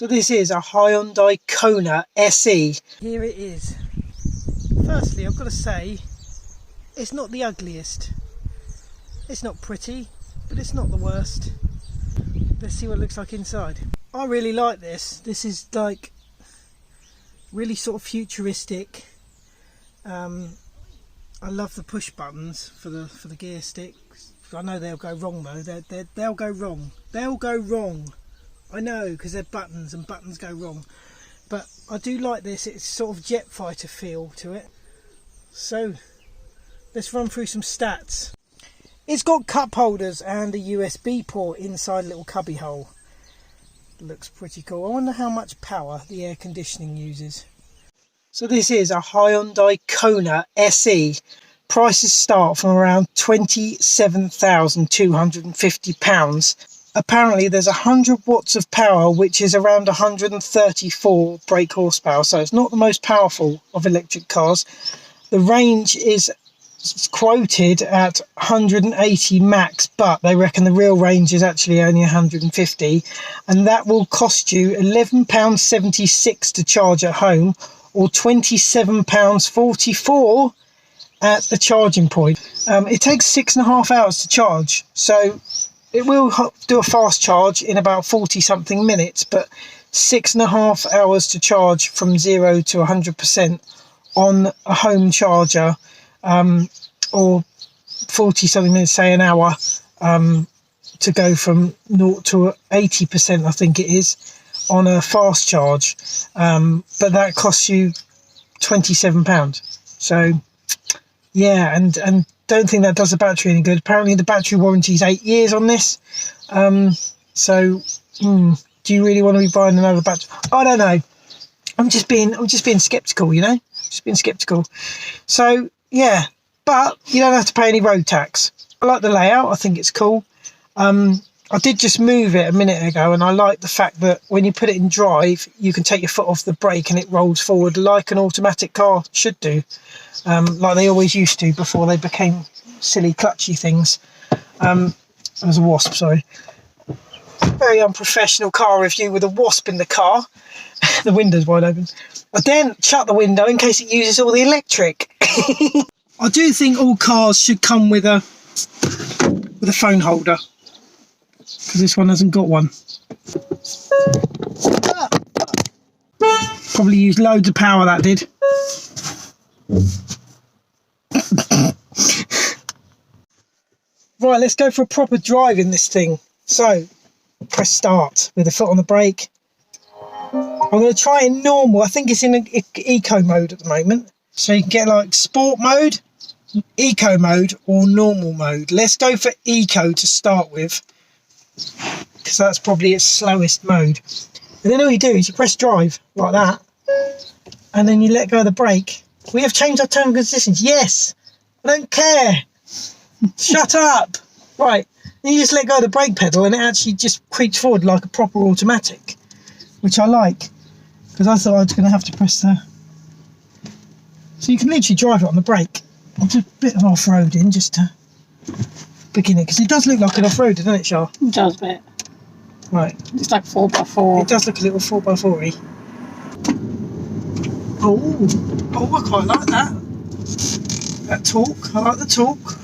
So this is a Hyundai Kona SE. Here it is. Firstly, I've got to say, it's not the ugliest. It's not pretty, but it's not the worst. Let's see what it looks like inside. I really like this. This is like really sort of futuristic. I love the push buttons for the gear sticks. I know they'll go wrong though. They'll go wrong. They'll go wrong. I know, because they're buttons and buttons go wrong. But I do like this. It's sort of jet fighter feel to it. So let's run through some stats. It's got cup holders and a USB port inside a little cubby hole. Looks pretty cool. I wonder how much power the air conditioning uses. So this is a Hyundai Kona SE. Prices start from around £27,250. Apparently there's 100 watts of power, which is around 134 brake horsepower. So it's not the most powerful of electric cars. The range is quoted at 180 max, but they reckon the real range is actually only 150. And that will cost you £11.76 to charge at home, or £27.44 at the charging point. It takes 6.5 hours to charge, so it will do a fast charge in about 40 something minutes, but 6.5 hours to charge from 0 to 100% on a home charger, or 40 something minutes, say an hour, to go from 0 to 80%, I think it is, on a fast charge. But that costs you £27. So yeah, and don't think that does the battery any good. Apparently the battery warranty is 8 years on this. So do you really want to be buying another battery? I don't know. I'm just being skeptical, you know, just being skeptical. So yeah, but you don't have to pay any road tax. I like the layout. I think it's cool. I did just move it a minute ago, and I like the fact that when you put it in drive, you can take your foot off the brake and it rolls forward like an automatic car should do, like they always used to before they became silly clutchy things. There's a wasp, sorry. Very unprofessional car review with a wasp in the car. The window's wide open. I daren't shut the window in case it uses all the electric. I do think all cars should come with a phone holder, because this one hasn't got one. Probably used loads of power, that did. Right, let's go for a proper drive in this thing. So press start with the foot on the brake. I'm going to try in normal. I think it's in eco mode at the moment, so you can get like sport mode, eco mode, or normal mode. Let's go for eco to start with, because that's probably its slowest mode. And then all you do is you press drive like that, and then you let go of the brake. We have changed our terms and conditions. Yes, I don't care. Shut up. Right, then you just let go of the brake pedal and it actually just creeps forward like a proper automatic, which I like, because I thought I was going to have to press the... So you can literally drive it on the brake. I'll do a bit of off-roading just to begin it, because it does look like an off-roader, doesn't it, Char? It does a bit. Right. It's like 4x4. It does look a little 4x4-y. Oh, I quite like that. That torque, I like the torque.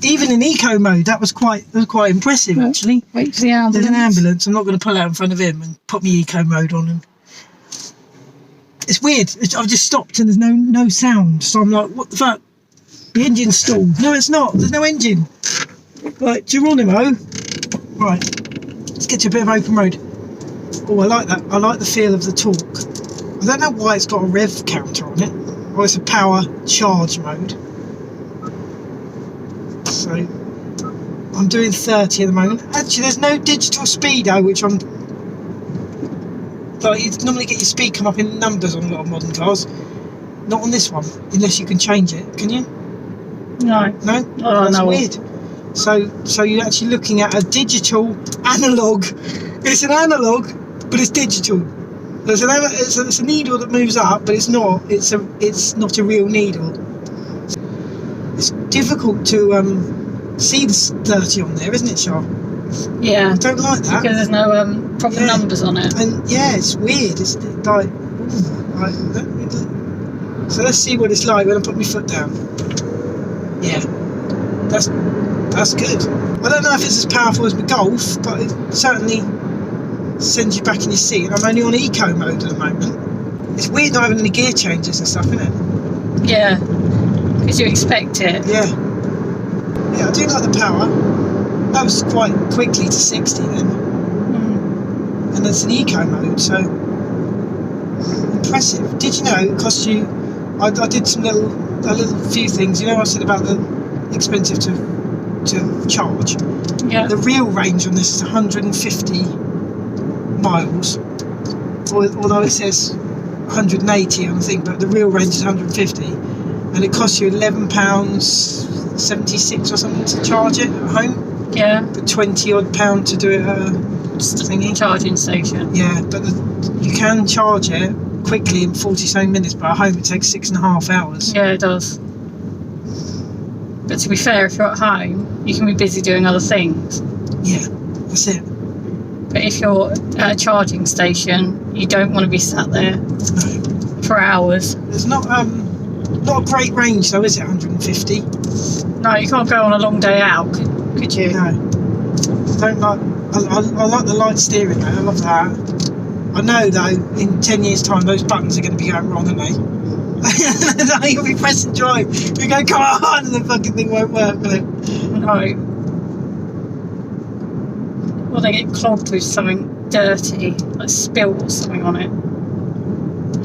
Even in eco mode, that was quite impressive, actually. Wait for the ambulance. There's an ambulance. I'm not going to pull out in front of him and put my eco mode on him. It's weird. I've just stopped and there's no sound. So I'm like, what the fuck? The engine's stalled. No, it's not. There's no engine. Right, Geronimo. Right, let's get to a bit of open road. Oh, I like that. I like the feel of the torque. I don't know why it's got a rev counter on it. Oh, it's a power charge mode. So I'm doing 30 at the moment. Actually, there's no digital speedo, which I'm... Like, you normally get your speed come up in numbers on a lot of modern cars. Not on this one, unless you can change it. Can you? No. No? Oh, that's no. weird. So you're actually looking at a digital analog. It's an analog, but it's digital. It's a needle that moves up, but it's not. It's not a real needle. It's difficult to see the 30 on there, isn't it, Char? Yeah. I don't like that. Because there's no proper Yeah. numbers on it. And yeah, it's weird. It's like, so let's see what it's like when I put my foot down. Yeah, that's good. I don't know if it's as powerful as my Golf, but it certainly sends you back in your seat. And I'm only on eco mode at the moment. It's weird not having any gear changes and stuff, isn't it? Yeah. Because you expect it. Yeah. Yeah, I do like the power. That was quite quickly to 60 then. And it's an eco mode, so impressive. Did you know it cost you? I did some little few things. You know, I said about the expensive to charge. Yeah. The real range on this is 150 miles, although it says 180 on the thing, but the real range is 150, and it costs you £11.76 or something to charge it at home. Yeah. But £20 odd to do it at a thingy. Charging station. Yeah, but you can charge it quickly in 47 minutes, but at home it takes 6.5 hours. Yeah, it does. But to be fair, if you're at home, you can be busy doing other things. Yeah, that's it. But if you're at a charging station, you don't want to be sat there for hours. There's not a great range though, is it? 150. No, you can't go on a long day out, could you? No. Don't like. I like the light steering though. I love that. I know though, in 10 years' time, those buttons are going to be going wrong, aren't they? You'll be pressing drive. You go, come on, and the fucking thing won't work, will it? No. Or they get clogged with something dirty, like spill or something on it.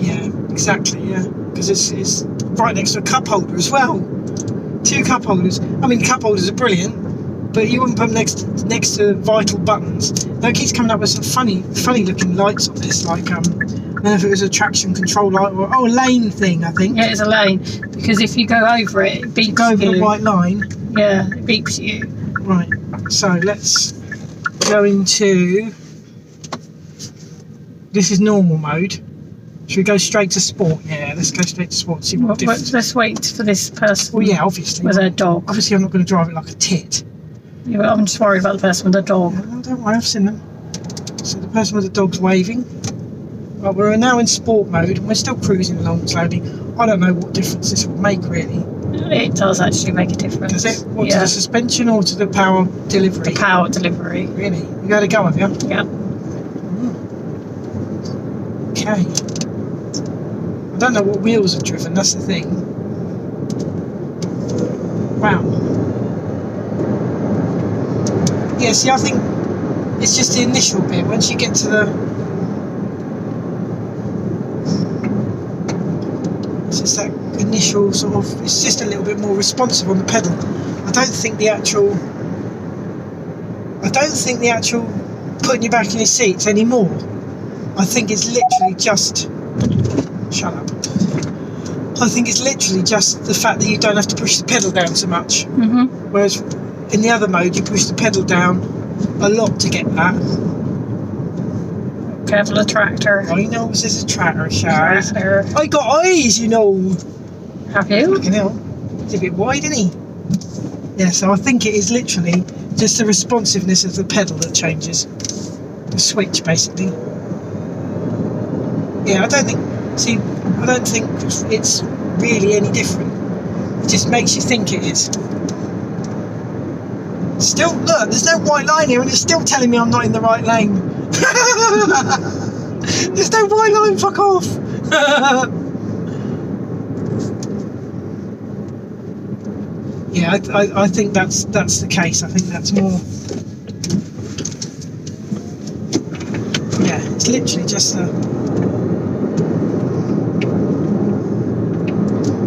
Yeah, exactly. Yeah, because it's right next to a cup holder as well. 2 cup holders. I mean, cup holders are brilliant, but you wouldn't put them next to vital buttons. Now it keeps coming up with some funny looking lights on this, like I don't know if it was a traction control light or a lane thing. I think. Yeah, it's a lane, because if you go over it, it beeps Go over you. the white line. Yeah, it beeps you. Right. So let's go into. This is normal mode. Should we go straight to sport? Yeah, let's go straight to sport. See what difference. Let's wait for this person. Well, yeah, obviously. With their dog. Obviously, I'm not going to drive it like a tit. Yeah, but I'm just worried about the person with the dog. No, don't worry, I've seen them. So the person with the dog's waving. Right, we're now in sport mode and we're still cruising along slowly. I don't know what difference this will make really. It does actually make a difference. Does it? What, Yeah. to the suspension or to the power delivery? The power delivery. Really? You got to go, have you? Yeah. Okay. I don't know what wheels are driven, that's the thing. Wow. Yeah, see, I think it's just the initial bit. Once you get to the... It's just that initial sort of... It's just a little bit more responsive on the pedal. I don't think the actual putting you back in your seats anymore. I think it's literally just... Shut up. I think it's literally just the fact that you don't have to push the pedal down so much. Mhm. Whereas in the other mode, you push the pedal down a lot to get that. Careful, a tractor. I know this is a tractor, Shah. Tractor. I got eyes, you know. Have you? Fucking hell. He's a bit wide, isn't he? Yeah, so I think it is literally just the responsiveness of the pedal that changes. The switch, basically. Yeah, I don't think it's really any different. It just makes you think it is. Still, look, there's no white line here and it's still telling me I'm not in the right lane. There's no white line, fuck off. Yeah, I think that's the case. I think that's more... Yeah, it's literally just a...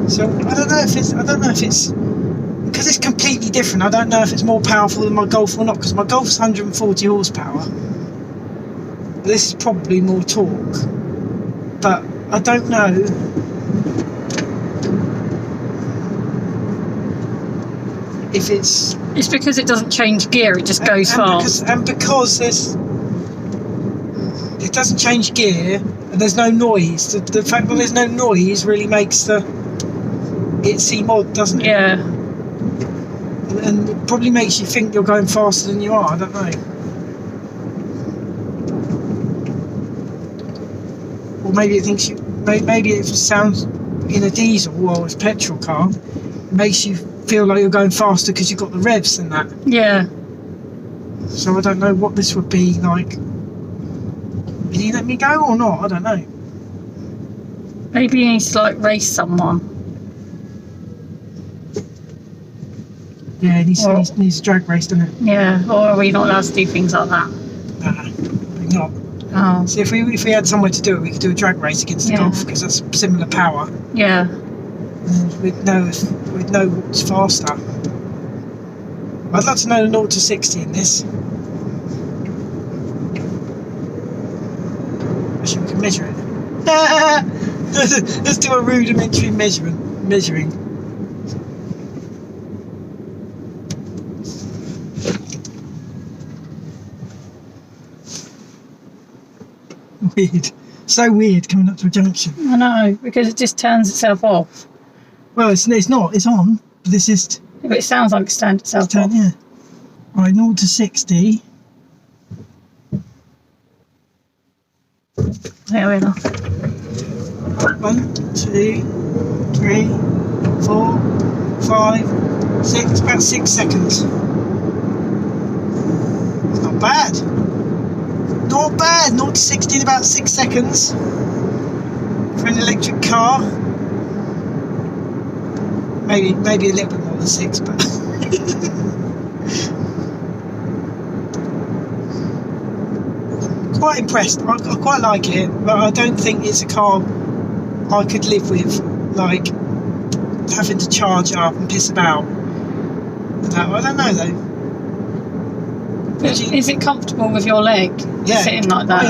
So I don't know if it's because it's completely different. I don't know if it's more powerful than my Golf or not, because my Golf's 140 horsepower. This is probably more torque, but I don't know. If it's because it doesn't change gear; it just goes fast. Because it doesn't change gear and there's no noise. The fact that there's no noise really makes it seem odd, doesn't it? Yeah. And it probably makes you think you're going faster than you are. I don't know. or maybe it thinks maybe it sounds in a diesel or a petrol car, it makes you feel like you're going faster because you've got the revs and that. Yeah. So I don't know what this would be like. Will you let me go or not? I don't know. Maybe you need to like race someone. Yeah, it needs a drag race, doesn't it? Yeah, or are we not allowed to do things like that? Probably not. Oh. So if we had somewhere to do it, we could do a drag race against the Golf because that's similar power. Yeah. And we'd know what's faster. I'd like to know the 0 to 60 in this. Actually, we can measure it. Let's do a rudimentary measuring. Weird. So weird coming up to a junction. I know, because it just turns itself off. Well, it's not. It's on. But this is... But it sounds like it's turned itself off. Yeah. Right, 0 to 60. There we are. 1, 2, 3, 4, 5, 6. About 6 seconds. It's not bad. Not bad. 0 to 60 in about 6 seconds for an electric car. Maybe a little bit more than 6, but quite impressed. I quite like it, but I don't think it's a car I could live with, like having to charge up and piss about. I don't know though. Is it comfortable with your leg sitting like that?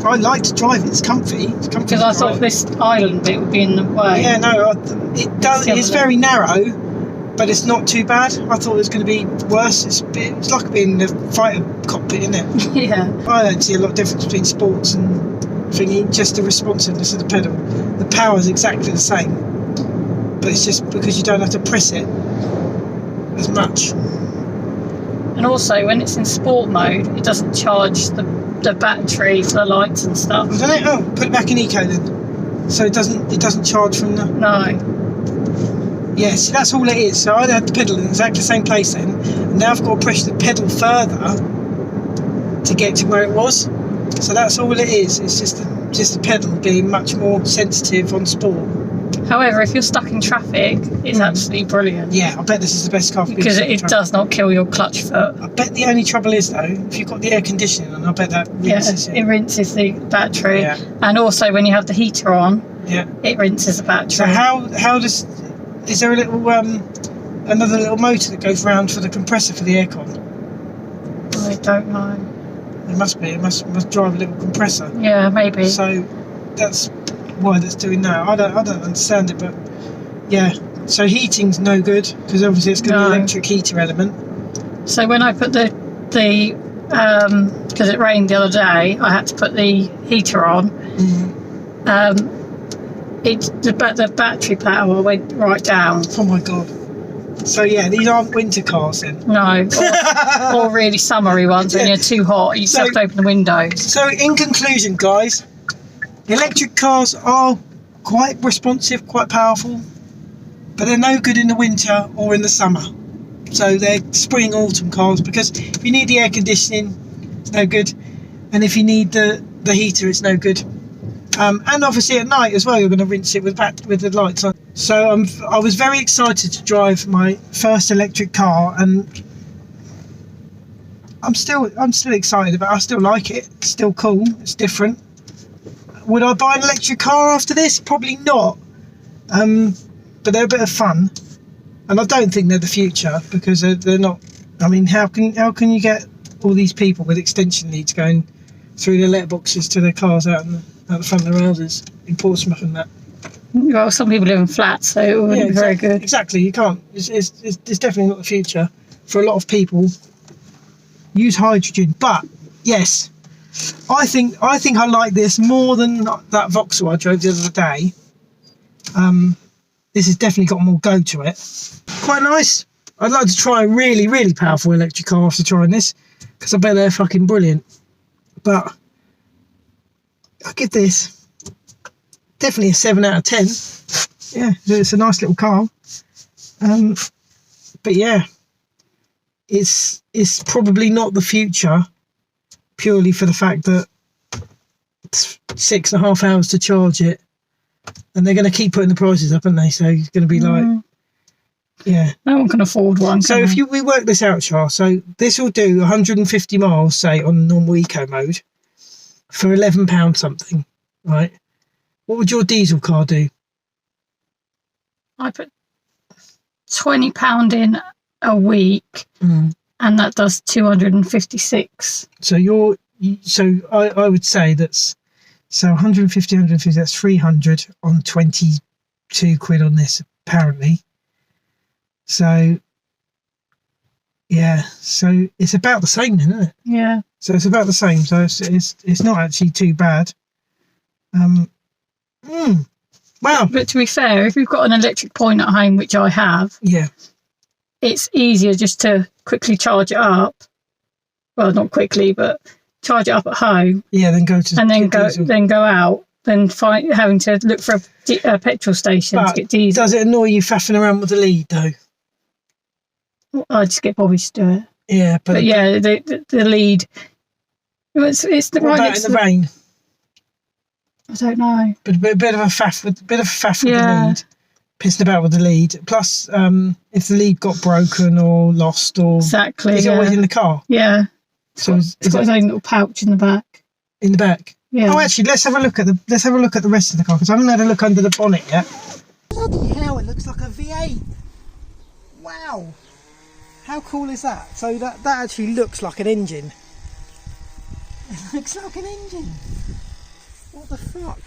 I like to drive it. It's comfy. It's comfy. Because I thought this island bit would be in the way. Yeah, no, it does. It's very narrow, but it's not too bad. I thought it was going to be worse. It's like being in a fighter cockpit, isn't it? Yeah. I don't see a lot of difference between sports and thingy. Just the responsiveness of the pedal. The power is exactly the same, but it's just because you don't have to press it as much. And also, when it's in sport mode, it doesn't charge the battery for the lights and stuff. I don't know. Oh, put it back in eco then. So it doesn't charge from the... No. Yes, that's all it is. So I had the pedal in exactly the same place then, and now I've got to push the pedal further to get to where it was. So that's all it is. It's just the pedal being much more sensitive on sport. However, if you're stuck in traffic, it's absolutely brilliant. Yeah, I bet this is the best car for because it does not kill your clutch foot. I bet the only trouble is though, if you've got the air conditioning on, I bet that rinses it. It rinses the battery. Yeah. And also when you have the heater on, yeah, it rinses the battery. So is there a little another little motor that goes round for the compressor for the aircon? I don't know. It must be. It must drive a little compressor. Yeah, maybe. So that's why that's doing that. I don't understand it, but yeah. So heating's no good because obviously it's got an electric heater element. So when I put the because it rained the other day, I had to put the heater on. The battery power went right down. Oh my god. So yeah, these aren't winter cars then. No, or really summery ones when you're too hot. You just have to open the windows. So in conclusion, guys, electric cars are quite responsive, quite powerful, but they're no good in the winter or in the summer. So they're spring, autumn cars because if you need the air conditioning, it's no good, and if you need the heater, it's no good. And obviously at night as well, you're going to rinse it with the lights on. So I was very excited to drive my first electric car, and I'm still excited about it. I still like it. It's still cool. It's different. Would I buy an electric car after this? Probably not. But they're a bit of fun, and I don't think they're the future because they're not. I mean, how can you get all these people with extension leads going through their letterboxes to their cars out the front of their houses in Portsmouth and that? Well, some people live in flats, so it wouldn't be very good. Exactly, you can't. It's definitely not the future for a lot of people. Use hydrogen, but yes, I think I like this more than that Vauxhall I drove the other day. This has definitely got more go to it. Quite nice. I'd like to try a really, really powerful electric car after trying this because I bet they're fucking brilliant. But I'll give this definitely a 7 out of 10. Yeah, it's a nice little car. But yeah, it's probably not the future, purely for the fact that it's 6.5 hours to charge it, and they're going to keep putting the prices up, aren't they? So it's going to be like, yeah, no one can afford one. So if we work this out, Char, so this will do 150 miles, say, on normal eco mode for £11 something, right? What would your diesel car do? I put £20 in a week, and that does 256. So I would say that's 150, that's 300 on 22 quid on this, apparently. So yeah, so it's about the same then, isn't it? Yeah. So it's about the same. So it's not actually too bad. Wow. But to be fair, if you've got an electric point at home, which I have, yeah, it's easier just to quickly charge it up. Well, not quickly, but charge it up at home. Yeah, then go to then go out than having to look for a petrol station to get diesel. Does it annoy you faffing around with the lead though? I just get Bobby to do it. Yeah, but yeah, the lead. It's the what right about next in the rain? I don't know. But a bit of a faff with the lead, pissed about with the lead. Plus, if the lead got broken or lost, or exactly, is it always in the car? Yeah. So it's got its own little pouch in the back. In the back. Yeah. Oh, actually, let's have a look at the rest of the car, because I haven't had a look under the bonnet yet. Bloody hell! It looks like a V8. Wow. How cool is that? So that actually looks like an engine. It looks like an engine. What the fuck?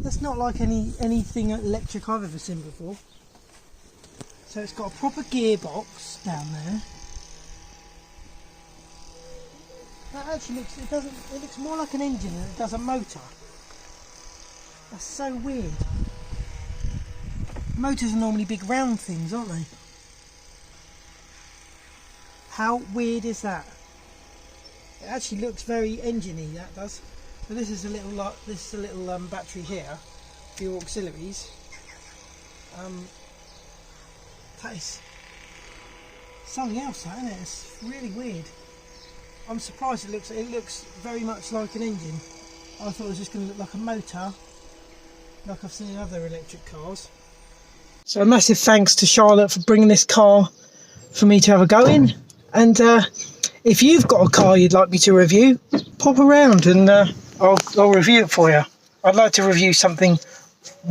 That's not like anything electric I've ever seen before. So it's got a proper gearbox down there. That actually it looks more like an engine than it does a motor. That's so weird. Motors are normally big round things, aren't they? How weird is that? It actually looks very engine-y, that does. So this is a little battery here for your auxiliaries. That is something else, that, isn't it? It's really weird. I'm surprised it looks very much like an engine. I thought it was just going to look like a motor, like I've seen in other electric cars. So a massive thanks to Charlotte for bringing this car for me to have a go in. And if you've got a car you'd like me to review, pop around and I'll review it for you. I'd like to review something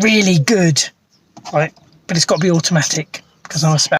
really good, right? But it's got to be automatic because I'm a spec.